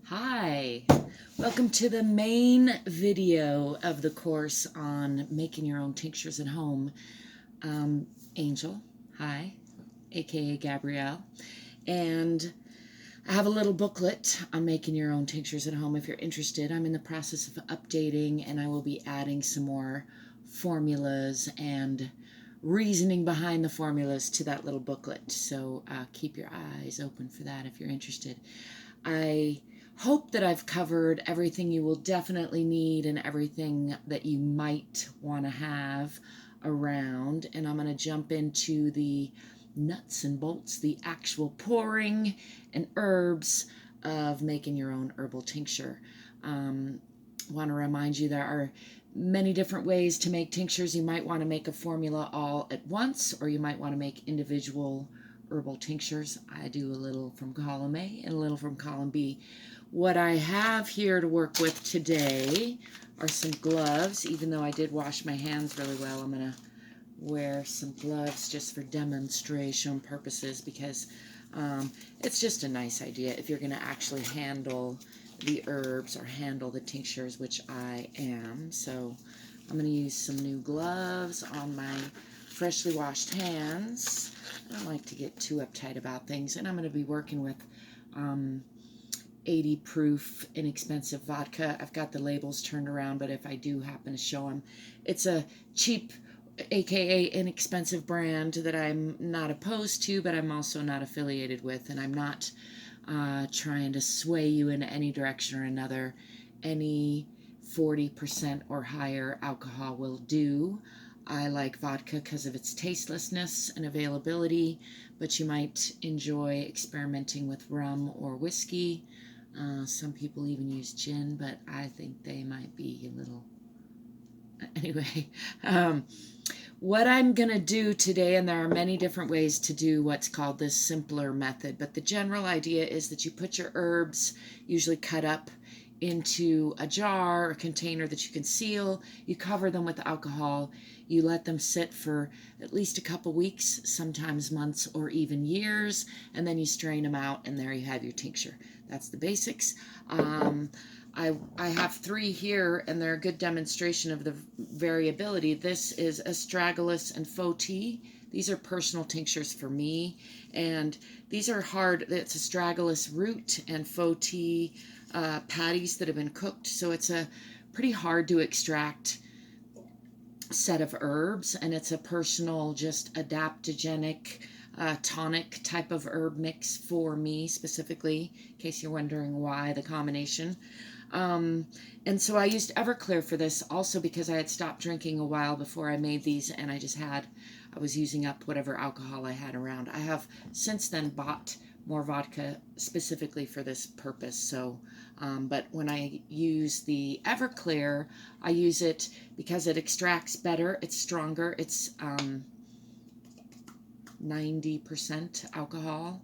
Hi, welcome to the main video of the course on making your own tinctures at home. Angel, hi, aka Gabrielle, and I have a little booklet on making your own tinctures at home if you're interested. I'm in the process of updating, and I will be adding some more formulas and reasoning behind the formulas to that little booklet. So keep your eyes open for that if you're interested. I hope that I've covered everything you will definitely need and everything that you might want to have around. And I'm going to jump into the nuts and bolts, the actual pouring and herbs of making your own herbal tincture. Want to remind you there are many different ways to make tinctures. You might want to make a formula all at once, or you might want to make individual herbal tinctures. I do a little from column A and a little from column B. What I have here to work with today are some gloves. Even though I did wash my hands really well, I'm going to wear some gloves just for demonstration purposes because it's just a nice idea if you're going to actually handle the herbs or handle the tinctures, which I am. So I'm going to use some new gloves on my freshly washed hands. I don't like to get too uptight about things, and I'm going to be working with 80 proof inexpensive vodka. I've got the labels turned around, but if I do happen to show them, it's a cheap, aka inexpensive brand that I'm not opposed to, but I'm also not affiliated with, and I'm not trying to sway you in any direction or another. Any 40% or higher alcohol will do. I like vodka because of its tastelessness and availability, but you might enjoy experimenting with rum or whiskey. Some people even use gin, but I think they might be a little... Anyway, what I'm going to do today, and there are many different ways to do what's called this simpler method, but the general idea is that you put your herbs, usually cut up, into a jar or container that you can seal. You cover them with alcohol. You let them sit for at least a couple weeks, sometimes months or even years, and then you strain them out, and there you have your tincture. That's the basics. I have three here, and they're a good demonstration of the variability. This is astragalus and faux tea. These are personal tinctures for me, and these are hard. It's astragalus root and faux tea patties that have been cooked, so it's a pretty hard to extract set of herbs, and it's a personal, just adaptogenic, tonic type of herb mix for me specifically, in case you're wondering why the combination. And so I used Everclear for this also because I had stopped drinking a while before I made these, and I was using up whatever alcohol I had around. I have since then bought more vodka specifically for this purpose. So, but when I use the Everclear, I use it because it extracts better, it's stronger, it's 90% alcohol,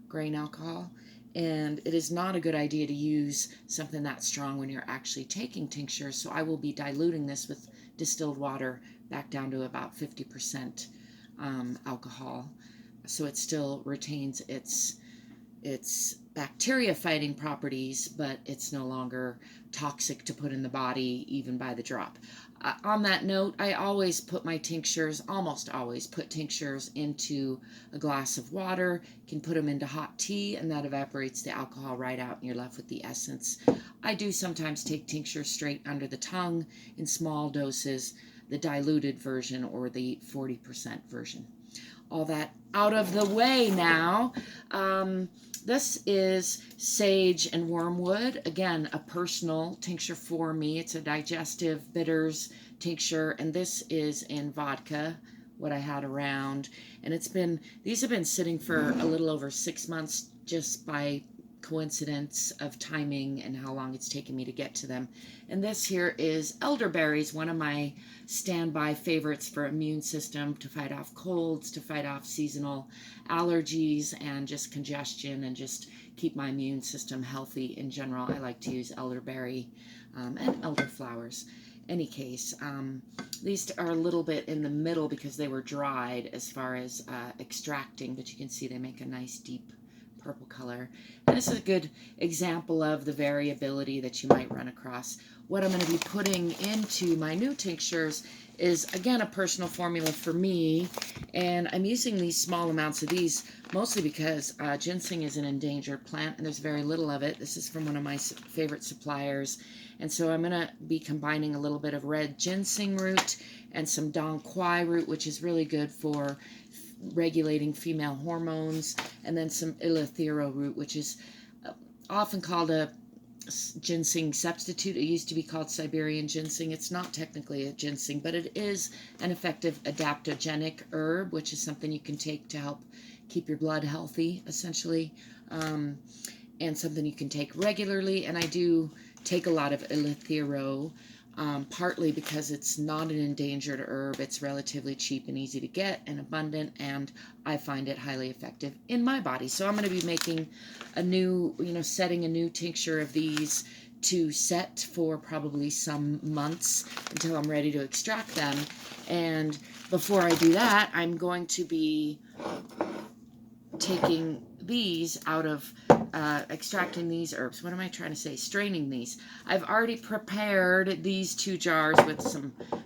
grain alcohol, and it is not a good idea to use something that strong when you're actually taking tinctures, so I will be diluting this with distilled water back down to about 50% alcohol, so it still retains its bacteria fighting properties, but it's no longer toxic to put in the body even by the drop. On that note, I always put my tinctures, almost always put tinctures into a glass of water. You can put them into hot tea, and that evaporates the alcohol right out, and you're left with the essence. I do sometimes take tinctures straight under the tongue in small doses, the diluted version or the 40% version. All that out of the way now. This is sage and wormwood. Again, a personal tincture for me. It's a digestive bitters tincture, and this is in vodka, what I had around. And these have been sitting for a little over 6 months just by coincidence of timing and how long it's taken me to get to them. And this here is elderberries, one of my standby favorites for immune system, to fight off colds, to fight off seasonal allergies and just congestion, and just keep my immune system healthy in general. I like to use elderberry and elderflowers. Any case, these are a little bit in the middle because they were dried as far as extracting, but you can see they make a nice deep purple color. And this is a good example of the variability that you might run across. What I'm going to be putting into my new tinctures is, again, a personal formula for me, and I'm using these small amounts of these mostly because ginseng is an endangered plant and there's very little of it. This is from one of my favorite suppliers, and so I'm going to be combining a little bit of red ginseng root and some dong quai root, which is really good for regulating female hormones, and then some eleuthero root, which is often called a ginseng substitute. It used to be called Siberian ginseng. It's not technically a ginseng, but it is an effective adaptogenic herb, which is something you can take to help keep your blood healthy, essentially, and something you can take regularly. And I do take a lot of eleuthero, partly because it's not an endangered herb. It's relatively cheap and easy to get and abundant, and I find it highly effective in my body. So I'm going to be making a new, setting a new tincture of these to set for probably some months until I'm ready to extract them. And before I do that, I'm going to be taking these out of extracting these herbs. What am I trying to say? Straining these. I've already prepared these 2 jars with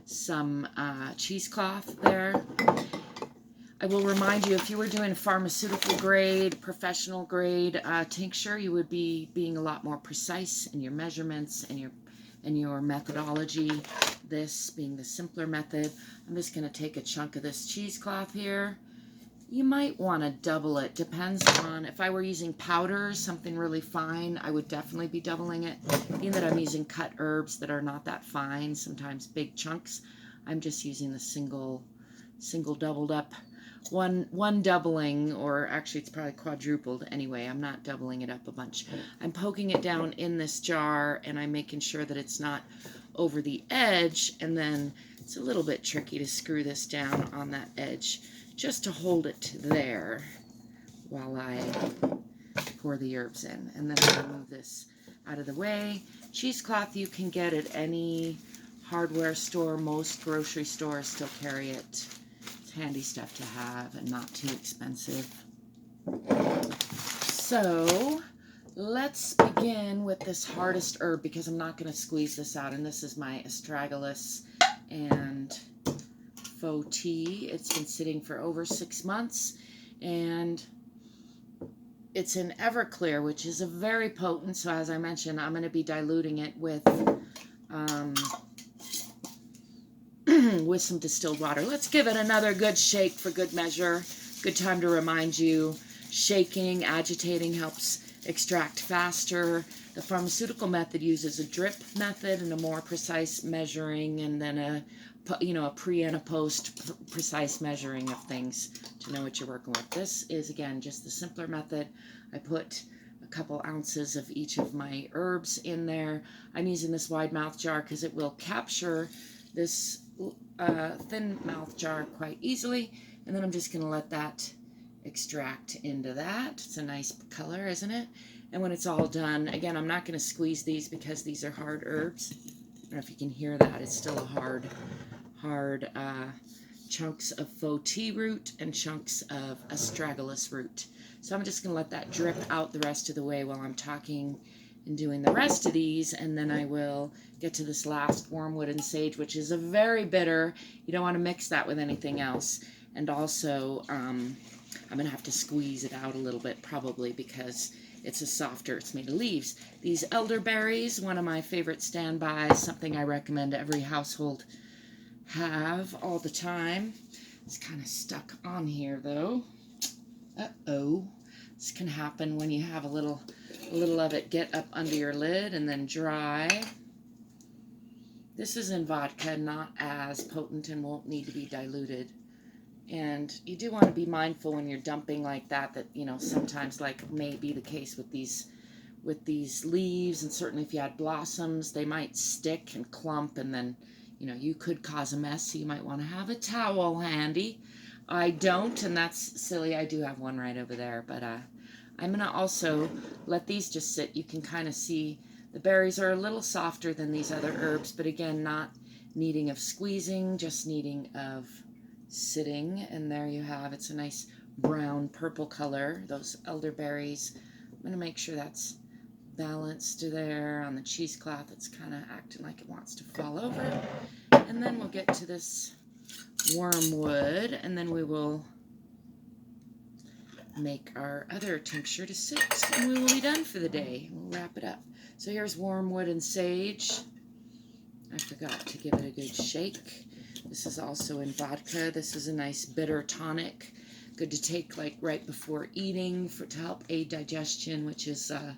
some cheesecloth there. I will remind you, if you were doing a pharmaceutical grade, professional grade tincture, you would be being a lot more precise in your measurements and your methodology. This being the simpler method. I'm just going to take a chunk of this cheesecloth here. You might want to double it. Depends on, if I were using powder, something really fine, I would definitely be doubling it. Being that I'm using cut herbs that are not that fine, sometimes big chunks, I'm just using the single doubled up. One doubling, or actually it's probably quadrupled anyway. I'm not doubling it up a bunch. I'm poking it down in this jar, and I'm making sure that it's not over the edge, and then it's a little bit tricky to screw this down on that edge, just to hold it there while I pour the herbs in. And then I'll move this out of the way. Cheesecloth you can get at any hardware store. Most grocery stores still carry it. It's handy stuff to have and not too expensive. So let's begin with this hardest herb, because I'm not going to squeeze this out. And this is my astragalus and faux tea. It's been sitting for over 6 months, and it's in Everclear, which is a very potent. So as I mentioned, I'm going to be diluting it with with some distilled water. Let's give it another good shake for good measure. Good time to remind you, shaking, agitating helps extract faster. The pharmaceutical method uses a drip method and a more precise measuring, and then a pre and a post precise measuring of things to know what you're working with. This is, again, just the simpler method. I put a couple ounces of each of my herbs in there. I'm using this wide mouth jar because it will capture this thin mouth jar quite easily, and then I'm just going to let that extract into that. It's a nice color, isn't it? And when it's all done, again, I'm not going to squeeze these because these are hard herbs. I don't know if you can hear that. It's still a hard chunks of faux tea root and chunks of astragalus root. So I'm just going to let that drip out the rest of the way while I'm talking and doing the rest of these, and then I will get to this last wormwood and sage, which is a very bitter. You don't want to mix that with anything else. And also, I'm going to have to squeeze it out a little bit, probably, because it's it's made of leaves. These elderberries, one of my favorite standbys, something I recommend every household have all the time. It's kind of stuck on here, though. Uh-oh. This can happen when you have a little of it get up under your lid and then dry. This is in vodka, not as potent and won't need to be diluted. And you do want to be mindful when you're dumping like that, sometimes, like may be the case with these leaves, and certainly if you had blossoms, they might stick and clump, and then, you could cause a mess, so you might want to have a towel handy. I don't, and that's silly. I do have one right over there, but I'm going to also let these just sit. You can kind of see the berries are a little softer than these other herbs, but again, not needing of squeezing, just needing of sitting. And there you have, it's a nice brown purple color, those elderberries. I'm going to make sure that's balanced there on the cheesecloth. It's kind of acting like it wants to fall over. And then we'll get to this wormwood, and then we will make our other tincture to sit, and we will be done for the day. We'll wrap it up. So here's wormwood and sage. I forgot to give it a good shake. This is also in vodka. This is a nice bitter tonic. Good to take like right before eating to help aid digestion, which is a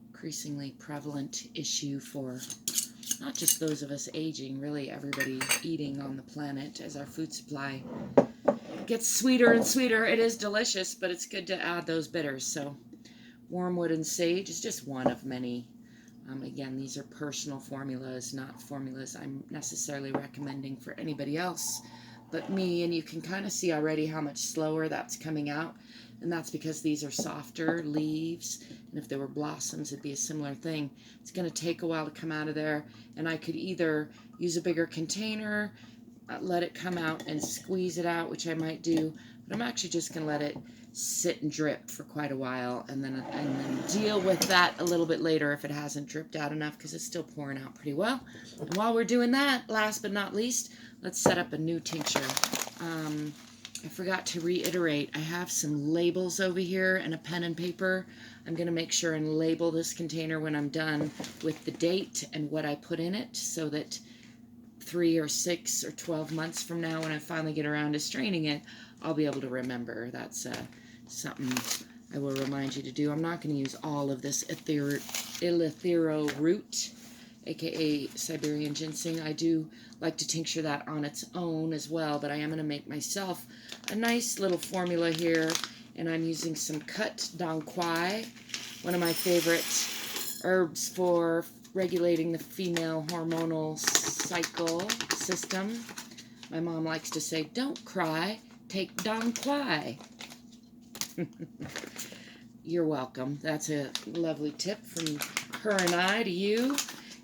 increasingly prevalent issue for not just those of us aging, really everybody eating on the planet as our food supply gets sweeter and sweeter. It is delicious, but it's good to add those bitters. So wormwood and sage is just one of many. Again, these are personal formulas, not formulas I'm necessarily recommending for anybody else but me. And you can kind of see already how much slower that's coming out. And that's because these are softer leaves. And if they were blossoms, it'd be a similar thing. It's going to take a while to come out of there. And I could either use a bigger container, let it come out and squeeze it out, which I might do. But I'm actually just going to let it sit and drip for quite a while, and then deal with that a little bit later if it hasn't dripped out enough, because it's still pouring out pretty well. And while we're doing that, last but not least, let's set up a new tincture. I forgot to reiterate, I have some labels over here and a pen and paper. I'm going to make sure and label this container when I'm done with the date and what I put in it, so that 3 or 6 or 12 months from now, when I finally get around to straining it, I'll be able to remember. That's something I will remind you to do. I'm not going to use all of this Eleuthero root, aka Siberian ginseng. I do like to tincture that on its own as well, but I am going to make myself a nice little formula here, and I'm using some cut dong quai, one of my favorite herbs for regulating the female hormonal cycle system. My mom likes to say, don't cry, take dong quai. You're welcome. That's a lovely tip from her and I to you.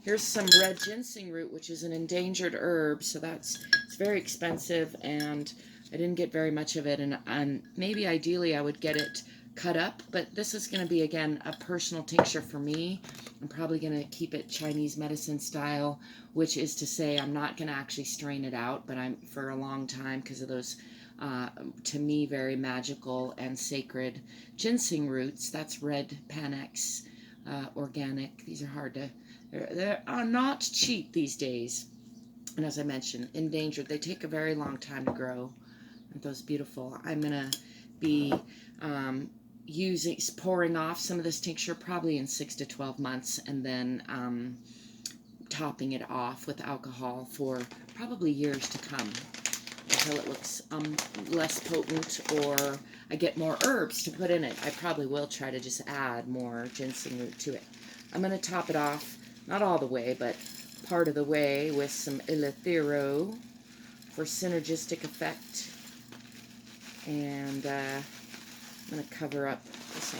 Here's some red ginseng root, which is an endangered herb, so it's very expensive, and I didn't get very much of it, and maybe ideally I would get it cut up, but this is going to be, again, a personal tincture for me. I'm probably going to keep it Chinese medicine style, which is to say I'm not going to actually strain it out, but I'm for a long time, because of those to me very magical and sacred ginseng roots. That's red Panax organic. These are hard to, they are not cheap these days, and as I mentioned, endangered. They take a very long time to grow. Aren't those beautiful? I'm gonna be pouring off some of this tincture probably in 6 to 12 months, and then topping it off with alcohol for probably years to come, until it looks less potent, or I get more herbs to put in it. I probably will try to just add more ginseng root to it. I'm going to top it off, not all the way, but part of the way, with some Eleuthero for synergistic effect. And I'm going to cover up,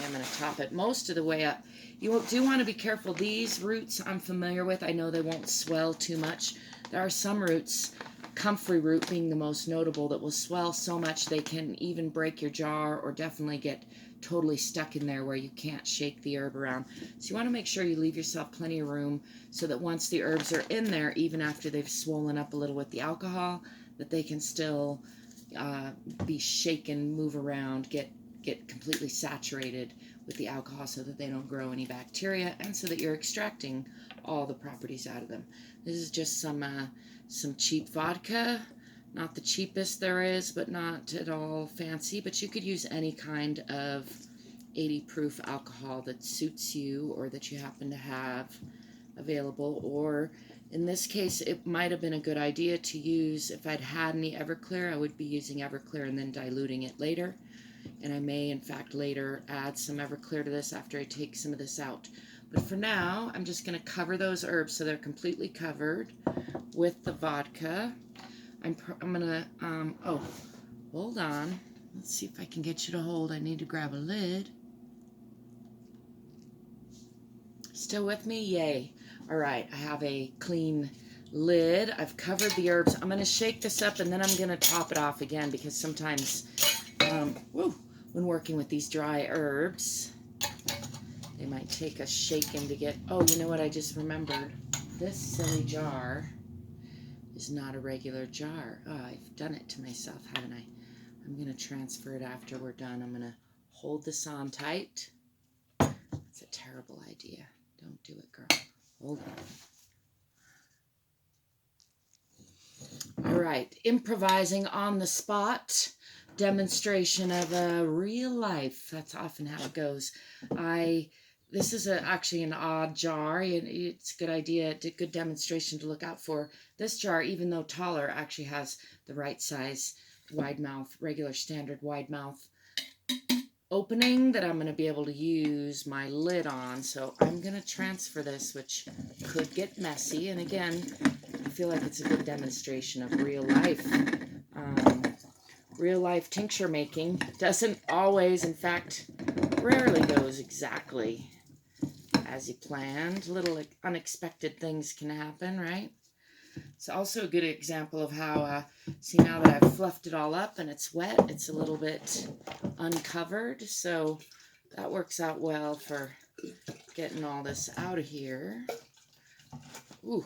I'm going to top it most of the way up. You do want to be careful. These roots I'm familiar with. I know they won't swell too much. There are some roots, comfrey root being the most notable, that will swell so much they can even break your jar, or definitely get totally stuck in there where you can't shake the herb around. So you want to make sure you leave yourself plenty of room, so that once the herbs are in there, even after they've swollen up a little with the alcohol, that they can still be shaken, move around, get completely saturated with the alcohol, so that they don't grow any bacteria, and so that you're extracting all the properties out of them. This is just some cheap vodka, not the cheapest there is, but not at all fancy. But you could use any kind of 80 proof alcohol that suits you, or that you happen to have available. Or in this case, it might have been a good idea to use, if I'd had any Everclear, I would be using Everclear and then diluting it later. And I may, in fact, later add some Everclear to this after I take some of this out. But for now, I'm just going to cover those herbs so they're completely covered with the vodka. I'm going to, oh, hold on. Let's see if I can get you to hold. I need to grab a lid. Still with me? Yay. All right, I have a clean lid. I've covered the herbs. I'm going to shake this up, and then I'm going to top it off again, because sometimes when working with these dry herbs. They might take a shaking to get... Oh, you know what I just remembered? This silly jar is not a regular jar. Oh, I've done it to myself, haven't I? I'm going to transfer it after we're done. I'm going to hold this on tight. That's a terrible idea. Don't do it, girl. Hold on. All right, improvising on the spot. Demonstration of a real life. That's often how it goes. This is actually an odd jar. It's a good idea, a good demonstration to look out for. This jar, even though taller, actually has the right size wide mouth, regular standard wide mouth opening that I'm going to be able to use my lid on. So I'm going to transfer this, which could get messy. And again, I feel like it's a good demonstration of real life. Real life tincture making doesn't always, in fact, rarely goes exactly as you planned. Little unexpected things can happen, right? It's also a good example of how, see, now that I've fluffed it all up and it's wet, it's a little bit uncovered. So that works out well for getting all this out of here. Ooh,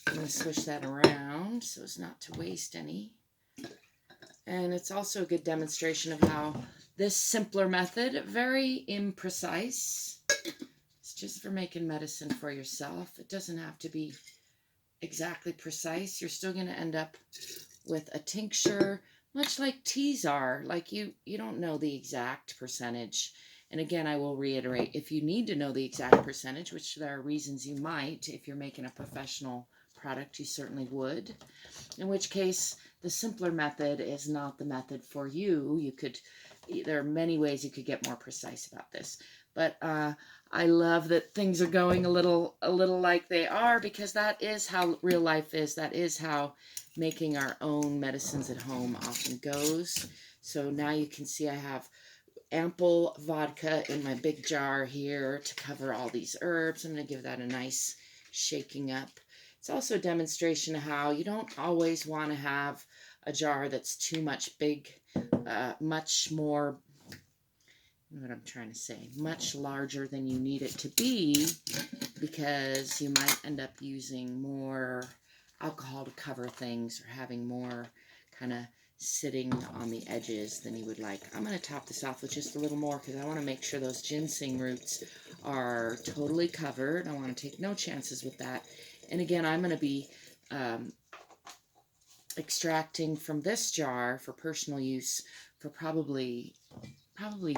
I'm going to swish that around so as not to waste any. And it's also a good demonstration of how this simpler method, very imprecise, it's just for making medicine for yourself. It doesn't have to be exactly precise. You're still going to end up with a tincture, much like teas are. Like you don't know the exact percentage. And again, I will reiterate, if you need to know the exact percentage, which there are reasons you might, if you're making a professional product, you certainly would. In which case, the simpler method is not the method for you. There are many ways you could get more precise about this. But I love that things are going a little like they are, because that is how real life is. That is how making our own medicines at home often goes. So now you can see I have ample vodka in my big jar here to cover all these herbs. I'm going to give that a nice shaking up. It's also a demonstration of how you don't always want to have a jar that's too much much more, what I'm trying to say, much larger than you need it to be, because you might end up using more alcohol to cover things or having more kind of sitting on the edges than you would like. I'm going to top this off with just a little more because I want to make sure those ginseng roots are totally covered. I want to take no chances with that. And again, I'm going to be extracting from this jar for personal use for probably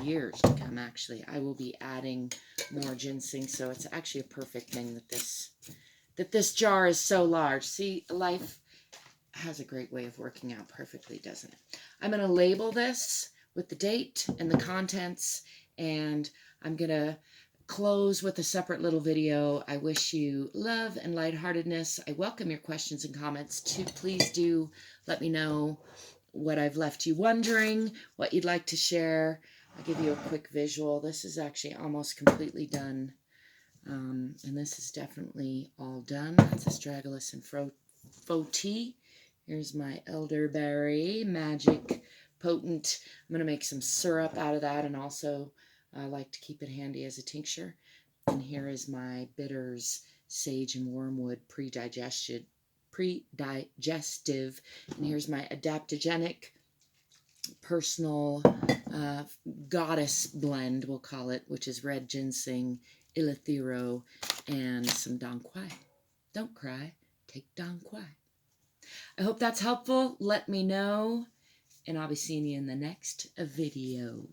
years to come. Actually, I will be adding more ginseng, so it's actually a perfect thing that this jar is so large. See, life has a great way of working out perfectly, doesn't it? I'm going to label this with the date and the contents, and I'm going to close with a separate little video. I wish you love and lightheartedness. I welcome your questions and comments too. Please do let me know what I've left you wondering, what you'd like to share. I'll give you a quick visual. This is actually almost completely done. And this is definitely all done. That's astragalus and faux tea. Here's my elderberry, magic, potent. I'm going to make some syrup out of that, and also I like to keep it handy as a tincture. And here is my bitters, sage and wormwood, pre-digestive. And here's my adaptogenic personal goddess blend, we'll call it, which is red ginseng, ilithero, and some dong quai. Don't cry, take dong quai. I hope that's helpful. Let me know, and I'll be seeing you in the next video.